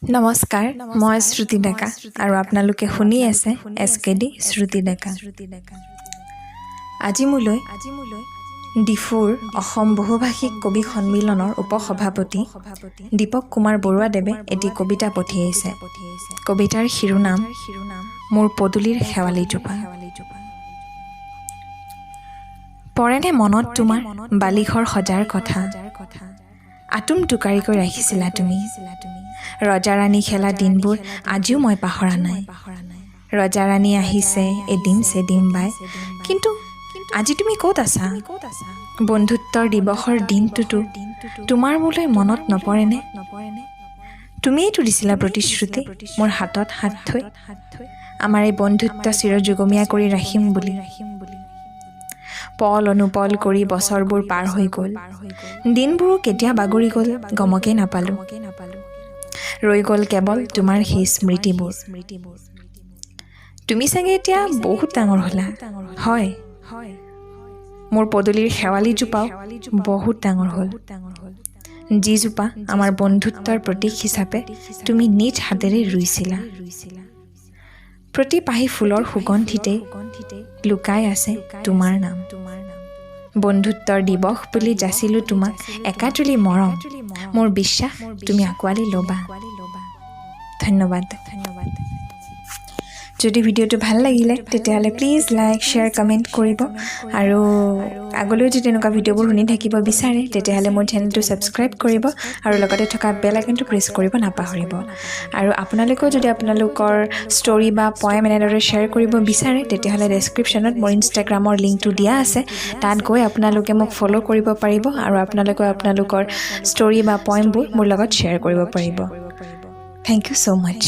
নমস্কাৰ মই শ্ৰুতি ডেকা আৰু আপোনালোকে শুনি আছে এছকেডি শ্ৰুতি ডেকা আজি মোলৈ ডিফুৰ অসম বহুভাষিক কবি সন্মিলনৰ উপসভাপতি দীপক কুমাৰ বৰুৱাদেৱে এটি কবিতা পঠিয়াইছে কবিতাৰ শিৰোনাম মোৰ পদুলিৰ শেৱালিজোপা পৰেনে মনত তোমাৰ বালিঘৰ সজাৰ কথা আতুম টুকাৰিকৈ ৰাখিছিলা তুমি ৰজা ৰাণী খেলা দিনবোৰ আজিও মই পাহৰা নাই ৰজা ৰাণী আহিছে এদিন সেদিন বাই কিন্তু আজি তুমি ক'ত আছা বন্ধুত্বৰ দিৱসৰ দিনটোতো তোমাৰ মোলৈ মনত নপৰেনে তুমিয়েতো দিছিলা প্ৰতিশ্ৰুতি মোৰ হাতত হাত থৈ আমাৰ এই বন্ধুত্ব চিৰযুগমীয়া কৰি ৰাখিম বুলি পল অনুপল কৰি বছৰবোৰ পাৰ হৈ গ'ল দিনবোৰো কেতিয়া বাগৰি গ'ল গমকেই নাপালোঁ ৰৈ গ'ল কেৱল তোমাৰ সেই স্মৃতিবোৰ তুমি চাগে এতিয়া বহুত ডাঙৰ হ'লা হয় মোৰ পদুলিৰ শেৱালিজোপাও বহুত ডাঙৰ হ'ল যিজোপা আমাৰ বন্ধুত্বৰ প্ৰতীক হিচাপে তুমি নিজ হাতেৰে ৰুইছিলা প্ৰতি পাহি ফুলৰ সুগন্ধিতে লুকাই আছে তোমাৰ নাম বন্ধুত্বৰ দিৱস বুলি যাচিলোঁ তোমাক একাতুলি মৰম মোৰ বিশ্বাস তুমি আঁকোৱালি ল'বা ধন্যবাদ যদি ভিডিঅ'টো ভাল লাগিলে তেতিয়াহ'লে প্লিজ লাইক শ্বেয়াৰ কমেণ্ট কৰিব আৰু আগলৈও যদি এনেকুৱা ভিডিঅ'বোৰ শুনি থাকিব বিচাৰে তেতিয়াহ'লে মোৰ চেনেলটো ছাবস্ক্ৰাইব কৰিব আৰু লগতে থকা বেল আইকনটো প্ৰেছ কৰিব নাপাহৰিব আৰু আপোনালোকেও যদি আপোনালোকৰ ষ্টৰি বা পয়েম এনেদৰে শ্বেয়াৰ কৰিব বিচাৰে তেতিয়াহ'লে ডেছক্ৰিপশ্যনত মোৰ ইনষ্টাগ্ৰামৰ লিংকটো দিয়া আছে তাত গৈ আপোনালোকে মোক ফ'ল' কৰিব পাৰিব আৰু আপোনালোকে আপোনালোকৰ ষ্টৰি বা পয়েমবোৰ মোৰ লগত শ্বেয়াৰ কৰিব পাৰিব থেংক ইউ ছ' মাছ